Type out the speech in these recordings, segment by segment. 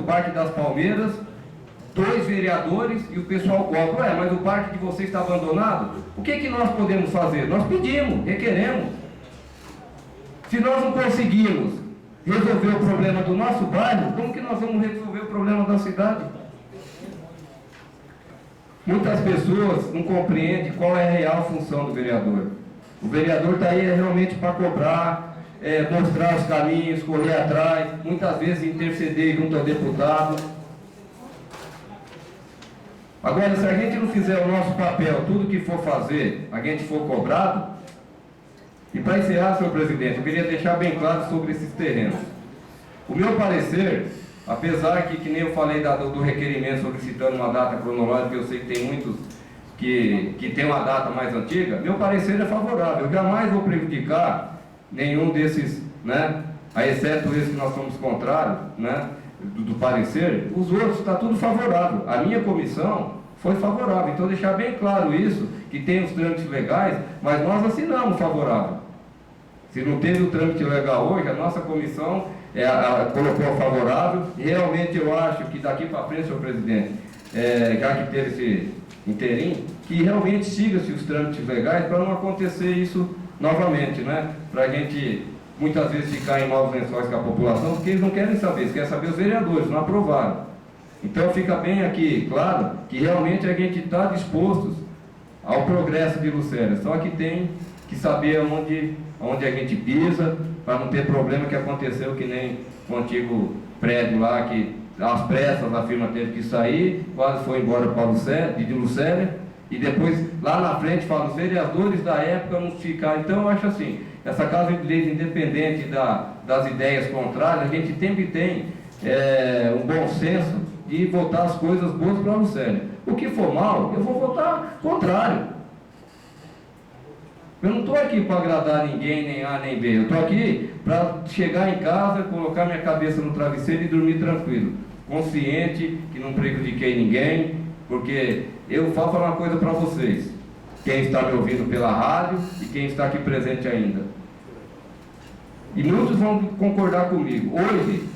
Parque das Palmeiras, 2 vereadores e o pessoal cobra. Ué, mas o parque de vocês está abandonado? O que nós podemos fazer? Nós pedimos, requeremos. Se nós não conseguimos resolver o problema do nosso bairro, como que nós vamos resolver o problema da cidade? Muitas pessoas não compreendem qual é a real função do vereador. O vereador está aí realmente para cobrar, mostrar os caminhos, correr atrás, muitas vezes interceder junto ao deputado. Agora, se a gente não fizer o nosso papel, tudo que for fazer, a gente for cobrado. E para encerrar, senhor presidente, eu queria deixar bem claro sobre esses terrenos. O meu parecer, apesar que nem eu falei do requerimento solicitando uma data cronológica, eu sei que tem muitos que tem uma data mais antiga, meu parecer é favorável. Eu jamais vou prejudicar nenhum desses, né, exceto esse que nós somos contrários, né, do parecer. Os outros está tudo favorável. A minha comissão foi favorável. Então deixar bem claro isso, que tem os trâmites legais, mas nós assinamos favorável. Se não teve o trâmite legal hoje, a nossa comissão colocou favorável. E realmente eu acho que daqui para frente, senhor presidente, já que teve esse inteirinho, que realmente siga-se os trâmites legais para não acontecer isso novamente, né? Para a gente muitas vezes ficar em maus lençóis com a população, porque eles não querem saber, eles querem saber os vereadores, não aprovaram. Então fica bem aqui claro que realmente a gente está disposto ao progresso de Lucélia, só que tem que saber onde a gente pisa, para não ter problema que aconteceu que nem o antigo prédio lá, que às pressas a firma teve que sair, quase foi embora para de Lucélia, e depois lá na frente fala, os vereadores da época não ficaram. Então eu acho assim, essa Casa de Leis, independente das ideias contrárias, a gente sempre tem um bom senso de votar as coisas boas para a Lucélia. O que for mal, eu vou votar contrário. Eu não estou aqui para agradar ninguém, nem A nem B. Eu estou aqui para chegar em casa, colocar minha cabeça no travesseiro e dormir tranquilo. Consciente, que não prejudiquei ninguém, porque eu falo uma coisa para vocês. Quem está me ouvindo pela rádio e quem está aqui presente ainda. E muitos vão concordar comigo. Hoje,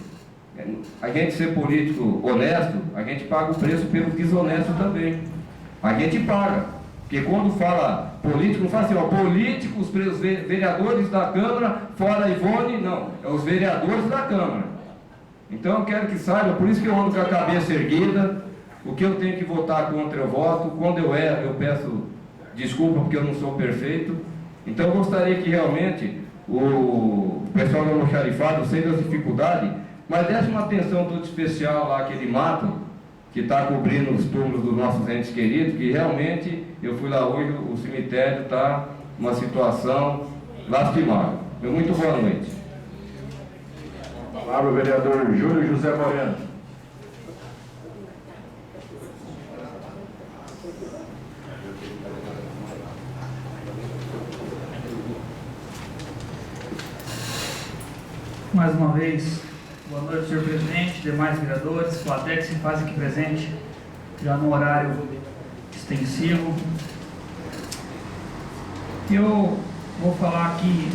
a gente ser político honesto, a gente paga o preço pelo desonesto também. A gente paga. Porque quando fala político, não fala assim, políticos, os vereadores da Câmara, fora Ivone, não. É os vereadores da Câmara. Então eu quero que saiba, por isso que eu ando com a cabeça erguida. O que eu tenho que votar contra, eu voto. Quando eu erro, eu peço desculpa, porque eu não sou perfeito. Então eu gostaria que realmente o pessoal do almoxarifado, sei das dificuldades, mas desse uma atenção toda especial lá àquele mato que está cobrindo os túmulos dos nossos entes queridos, que realmente, eu fui lá hoje, o cemitério está numa situação lastimável. Muito boa noite. A palavra o vereador Júlio José Moreno. Mais uma vez, boa noite, senhor presidente, demais vereadores, plateia que se faz aqui presente, já no horário extensivo. Eu vou falar aqui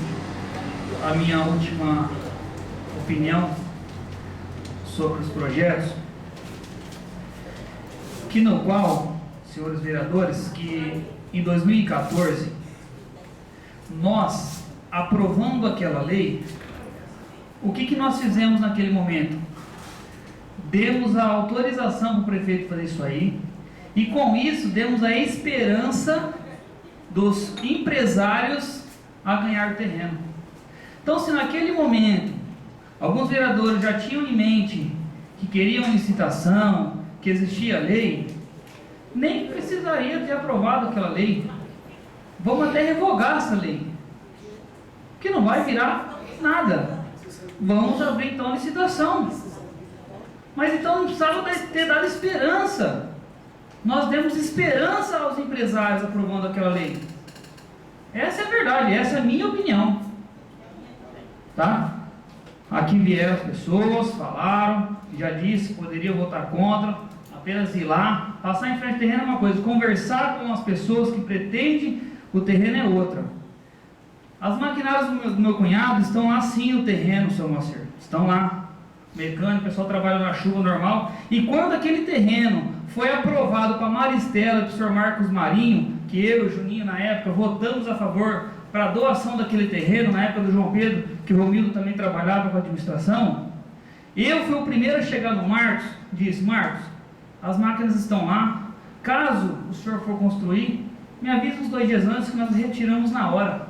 a minha última opinião sobre os projetos, que no qual, senhores vereadores, que em 2014, nós, aprovando aquela lei, o que nós fizemos naquele momento? Demos a autorização para o prefeito fazer isso aí, e com isso demos a esperança dos empresários a ganhar terreno. Então, se naquele momento alguns vereadores já tinham em mente que queriam licitação, que existia lei, nem precisaria ter aprovado aquela lei. Vamos até revogar essa lei, que não vai virar nada. Vamos abrir então a licitação. Mas então não precisava ter dado esperança. Nós demos esperança aos empresários aprovando aquela lei. Essa é a verdade, essa é a minha opinião. Tá? Aqui vieram as pessoas, falaram, já disse, poderiam votar contra, apenas ir lá, passar em frente ao terreno é uma coisa, conversar com as pessoas que pretendem o terreno é outra. As maquinárias do meu cunhado estão lá sim no terreno, seu Moacir, estão lá. mecânico, o pessoal trabalha na chuva normal. E quando aquele terreno foi aprovado para a Maristela, para o senhor Marcos Marinho, que eu e o Juninho na época votamos a favor para a doação daquele terreno, na época do João Pedro, que o Romildo também trabalhava com a administração, eu fui o primeiro a chegar no Marcos, disse: Marcos, as máquinas estão lá, caso o senhor for construir, me avisa uns 2 dias antes que nós retiramos na hora.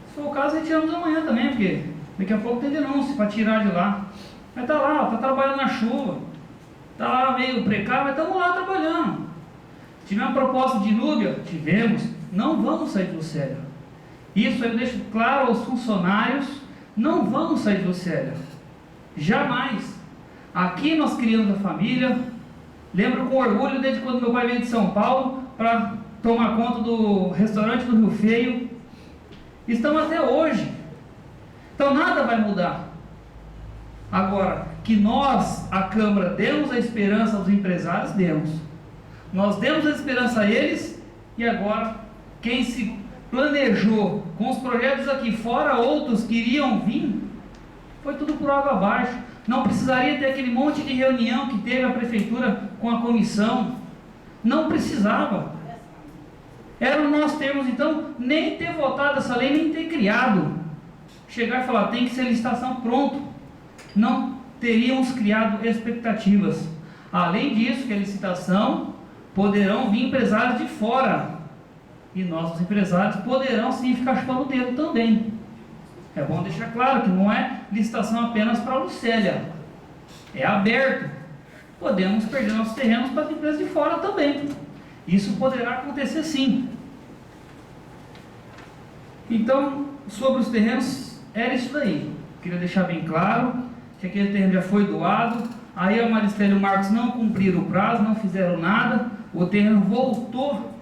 Se for o caso, retiramos amanhã também, porque daqui a pouco tem denúncia para tirar de lá. Mas está lá, está trabalhando na chuva, está lá meio precário, mas estamos lá trabalhando. Tivemos uma proposta de Núbia? Tivemos. Não vamos sair de Lucélia. Isso eu deixo claro aos funcionários: não vamos sair de Lucélia. Jamais. Aqui nós criamos a família. Lembro com orgulho desde quando meu pai veio de São Paulo para tomar conta do restaurante do Rio Feio. Estamos até hoje. Então nada vai mudar. Agora, que nós, a Câmara, demos a esperança aos empresários, demos. Nós demos a esperança a eles, e agora, quem se planejou com os projetos aqui fora, outros que iriam vir, foi tudo por água abaixo. Não precisaria ter aquele monte de reunião que teve a prefeitura com a comissão. Não precisava. Era nós termos, então, nem ter votado essa lei, nem ter criado. Chegar e falar: tem que ser licitação, pronto. Não teríamos criado expectativas. Além disso, que a licitação poderão vir empresários de fora. E nossos empresários poderão sim ficar chupando o dedo também. É bom deixar claro que não é licitação apenas para a Lucélia. É aberto. Podemos perder nossos terrenos para as empresas de fora também. Isso poderá acontecer sim. Então, sobre os terrenos, era isso daí. Queria deixar bem claro que aquele terreno já foi doado. Aí a Maristela e o Marcos não cumpriram o prazo, não fizeram nada. O terreno voltou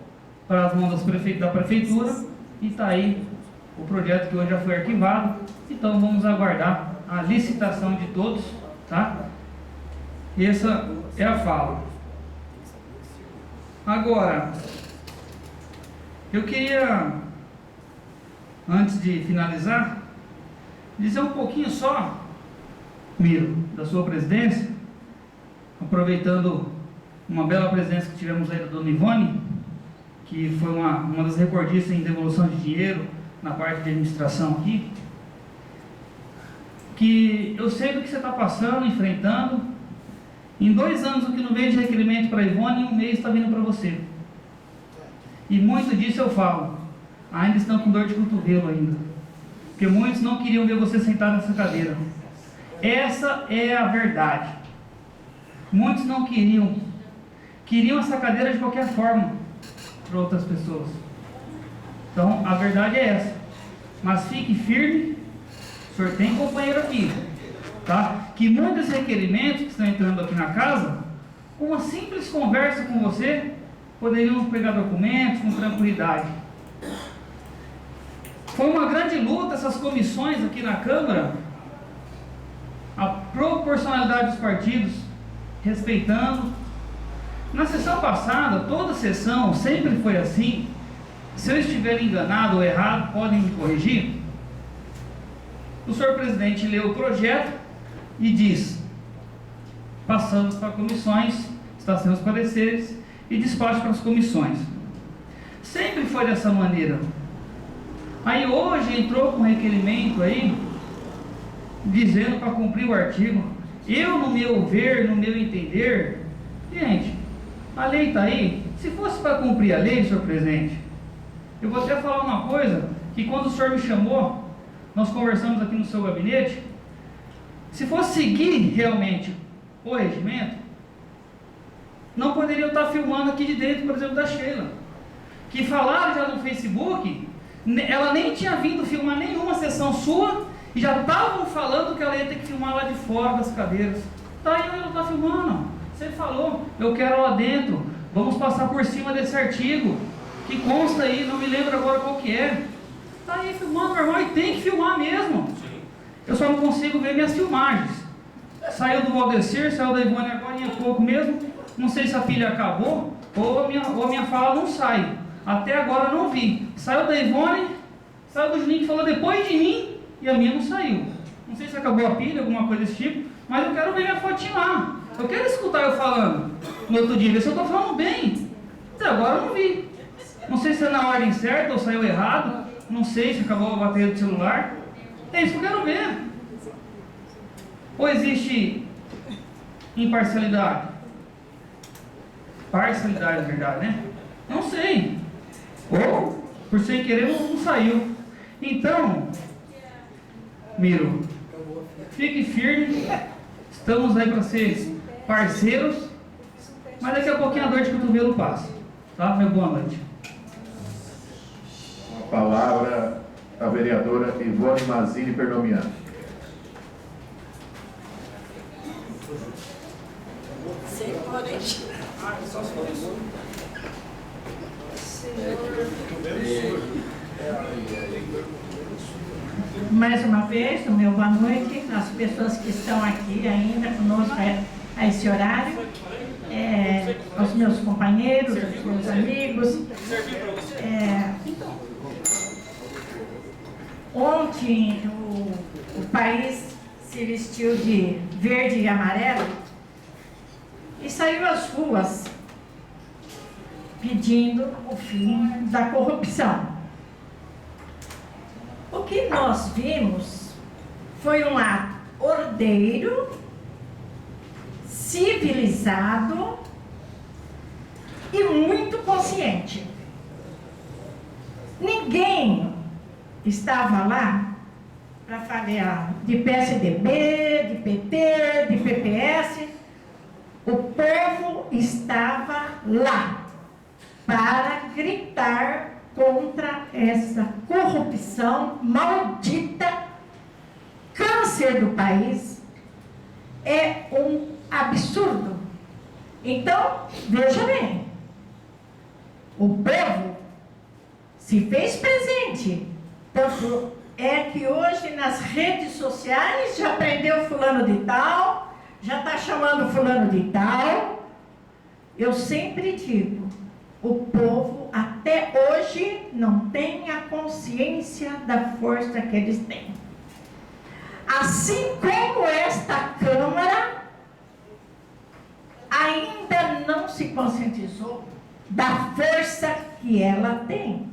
para as mãos da prefeitura e está aí o projeto que hoje já foi arquivado. Então vamos aguardar a licitação de todos, tá? Essa é a fala. Agora, eu queria, antes de finalizar, dizer um pouquinho só, Miro, da sua presidência, aproveitando uma bela presença que tivemos aí da Dona Ivone, que foi uma das recordistas em devolução de dinheiro na parte de administração aqui, que eu sei do que você está passando, enfrentando. Em 2 anos o que não veio de requerimento para a Ivone, em 1 mês está vindo para você. E muito disso eu falo, ainda estão com dor de cotovelo ainda, porque muitos não queriam ver você sentado nessa cadeira. Essa é a verdade. Muitos não queriam essa cadeira de qualquer forma para outras pessoas. Então a verdade é essa. Mas fique firme. O senhor tem companheiro aqui, tá? Que muitos requerimentos que estão entrando aqui na casa, com uma simples conversa com você, poderiam pegar documentos com tranquilidade. Foi uma grande luta essas comissões aqui na Câmara, a proporcionalidade dos partidos, respeitando. Na sessão passada, toda sessão sempre foi assim. Se eu estiver enganado ou errado, podem me corrigir. O senhor presidente leu o projeto e diz: passamos para comissões, está sendo os pareceres e despacho para as comissões. Sempre foi dessa maneira. Aí hoje entrou com um requerimento aí, dizendo para cumprir o artigo. Eu, no meu ver, no meu entender, gente, a lei está aí. Se fosse para cumprir a lei, senhor presidente, eu vou até falar uma coisa, que quando o senhor me chamou, nós conversamos aqui no seu gabinete. Se fosse seguir realmente o regimento, não poderia eu estar filmando aqui de dentro, por exemplo, da Sheila, que falaram já no Facebook, ela nem tinha vindo filmar nenhuma sessão sua, e já estavam falando que ela ia ter que filmar lá de fora das cadeiras. Tá aí, ela está filmando. Você falou: eu quero lá dentro, vamos passar por cima desse artigo, que consta aí, não me lembro agora qual que é. Está aí filmando, meu irmão, e tem que filmar mesmo. Eu só não consigo ver minhas filmagens. Saiu do Valdecir, saiu da Ivone agora em pouco mesmo. Não sei se a pilha acabou ou a minha fala não sai. Até agora não vi. Saiu da Ivone, saiu do Juninho que falou depois de mim, e a minha não saiu. Não sei se acabou a pilha, alguma coisa desse tipo, mas eu quero ver minha fotinha lá. Eu quero escutar eu falando no outro dia, ver se eu estou falando bem. Até agora eu não vi. Não sei se é na ordem certa ou saiu errado. Não sei se acabou a bateria do celular. É isso que eu quero ver. Ou existe imparcialidade? Parcialidade, na verdade, né? Não sei. Ou, por sem querer, não saiu. Então, Miro, fique firme. Estamos aí para ser parceiros. Mas daqui a pouquinho a dor de cotovelo passa. Tá? Meu boa noite. A palavra a vereadora Ivone Mazini Perdomiano. Mais uma vez, o meu boa noite às pessoas que estão aqui ainda conosco a esse horário, aos meus companheiros, aos meus amigos. Ontem o país se vestiu de verde e amarelo e saiu às ruas pedindo o fim da corrupção. O que nós vimos foi um ato ordeiro, civilizado e muito consciente. Ninguém estava lá para falar de PSDB, de PT, de PPS. O povo estava lá para gritar contra essa corrupção maldita, câncer do país. É um absurdo. Então, veja bem, o povo se fez presente. Tanto é que hoje nas redes sociais já prendeu fulano de tal, já está chamando fulano de tal. Eu sempre digo, o povo até hoje não tem a consciência da força que eles têm. Assim como esta Câmara ainda não se conscientizou da força que ela tem.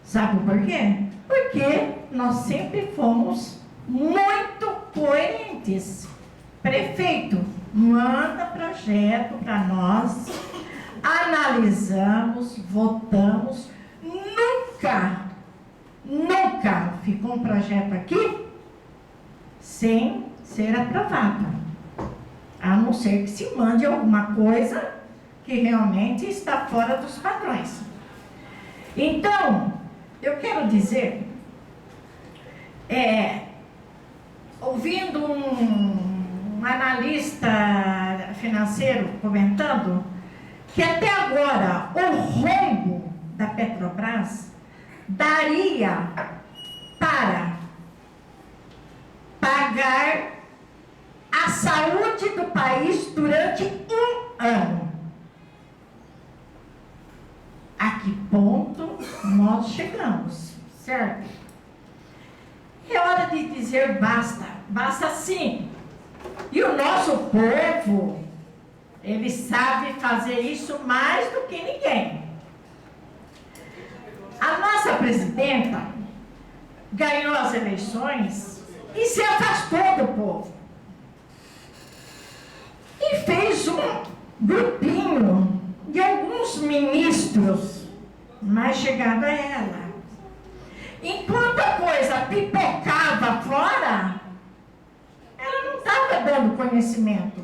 Sabe por quê? Porque nós sempre fomos muito coerentes. Prefeito, manda projeto para nós, analisamos, votamos. Nunca ficou um projeto aqui sem ser aprovado. A não ser que se mande alguma coisa que realmente está fora dos padrões. Então, eu quero dizer, ouvindo um analista financeiro comentando que até agora o rombo da Petrobras daria para pagar a saúde do país durante 1 ano. A que ponto nós chegamos, certo? É hora de dizer basta, basta sim. E o nosso povo, ele sabe fazer isso mais do que ninguém. A nossa presidenta ganhou as eleições e se afastou do povo. E fez um grupinho de alguns ministros mais chegados a ela. Enquanto a coisa pipocava fora, ela não estava dando conhecimento.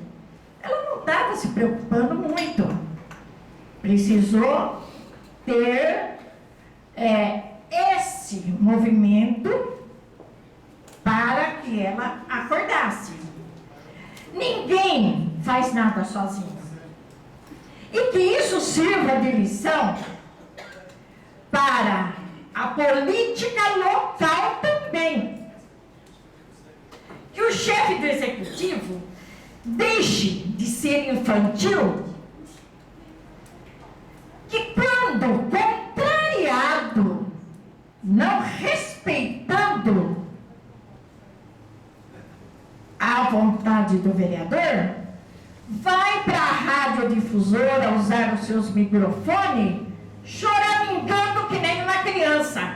Ela não estava se preocupando muito. Precisou ter esse movimento para que ela acordasse. Ninguém faz nada sozinho. E que isso sirva de lição para a política local também. Que o chefe do executivo deixe de ser infantil, que quando contrariado, não respeitando autoridade do vereador, vai para a radiodifusora usar os seus microfones, choramingando que nem uma criança.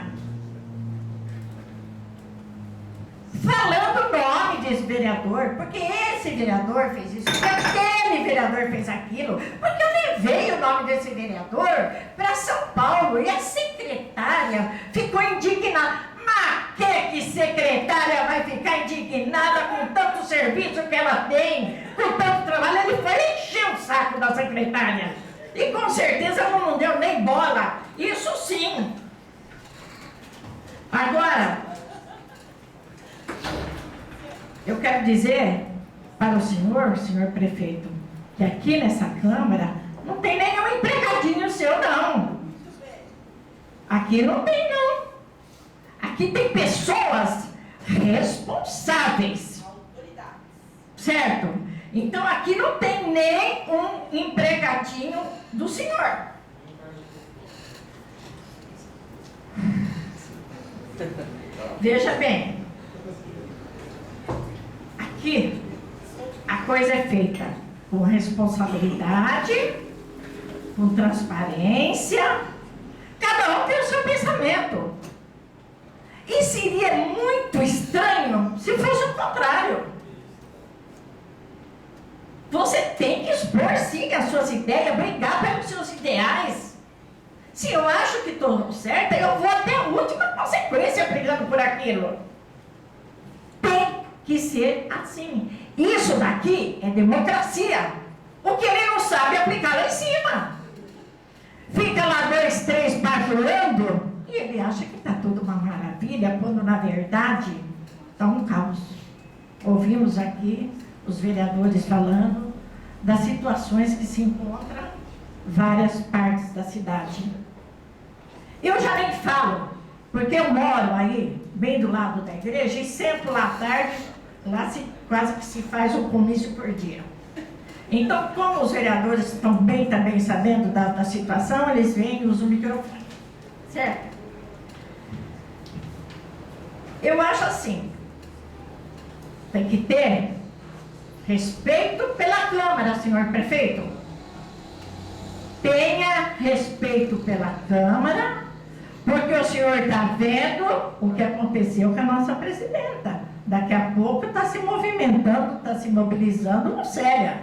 Falando o nome desse vereador, porque esse vereador fez isso, porque aquele vereador fez aquilo, porque eu levei o nome desse vereador para São Paulo e a secretária ficou indignada. Mas que secretária vai ficar indignada com tanto serviço que ela tem, com tanto trabalho? Ele foi encher o saco da secretária. E com certeza ela não deu nem bola. Isso sim. Agora, eu quero dizer para o senhor prefeito, que aqui nessa Câmara não tem nenhum empregadinho seu, não. Aqui não tem, não. Aqui tem pessoas responsáveis. Certo? Então aqui não tem nem um empregadinho do senhor. Veja bem. Aqui a coisa é feita com responsabilidade, com transparência. Cada um tem o seu pensamento. E seria muito estranho se fosse o contrário. Você tem que expor, sim, as suas ideias, brigar pelos seus ideais. Se eu acho que estou certa, eu vou até a última consequência brigando por aquilo. Tem que ser assim. Isso daqui é democracia. O que ele não sabe é aplicar lá em cima. Fica lá 2, 3 bajulando e ele acha que está tudo uma maravilha, quando na verdade está um caos. Ouvimos aqui os vereadores falando das situações que se encontram em várias partes da cidade. Eu já nem falo, porque eu moro aí, bem do lado da igreja, e sento lá à tarde, lá quase que se faz um comício por dia. Então, como os vereadores estão bem também sabendo da situação, eles vêm e usam o microfone. Certo? Eu acho assim, tem que ter respeito pela Câmara, senhor prefeito. Tenha respeito pela Câmara, porque o senhor está vendo o que aconteceu com a nossa presidenta. Daqui a pouco está se movimentando, está se mobilizando no Célia.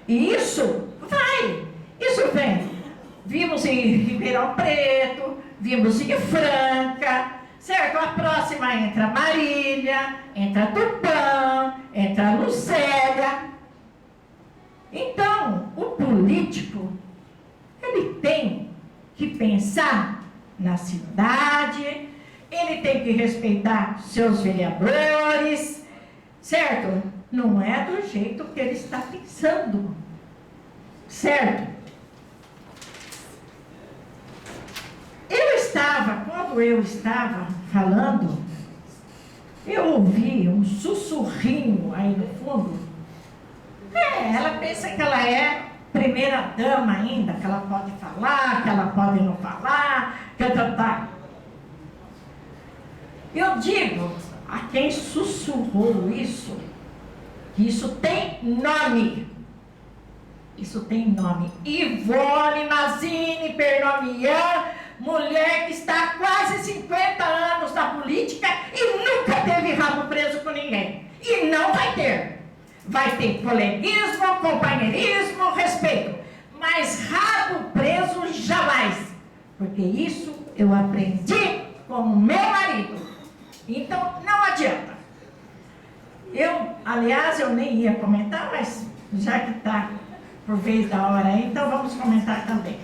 E isso vai, isso vem. Vimos em Ribeirão Preto, vimos em Franca, certo? A próxima entra Marília, entra Tupã, entra Lucélia. Então, o político, ele tem que pensar na cidade, ele tem que respeitar seus vereadores, certo? Não é do jeito que ele está pensando, certo? Quando eu estava falando, eu ouvi um sussurrinho aí no fundo. Ela pensa que ela é primeira dama ainda, que ela pode falar, que ela pode não falar, que tá. Eu digo a quem sussurrou isso, que isso tem nome. Isso tem nome. Ivone Mazini Pernomian, mulher que está há quase 50 anos na política e nunca teve rabo preso com ninguém. E não vai ter. Vai ter coleguismo, companheirismo, respeito. Mas rabo preso jamais. Porque isso eu aprendi com o meu marido. Então não adianta. Aliás, eu nem ia comentar, mas já que está por vez da hora aí, então vamos comentar também.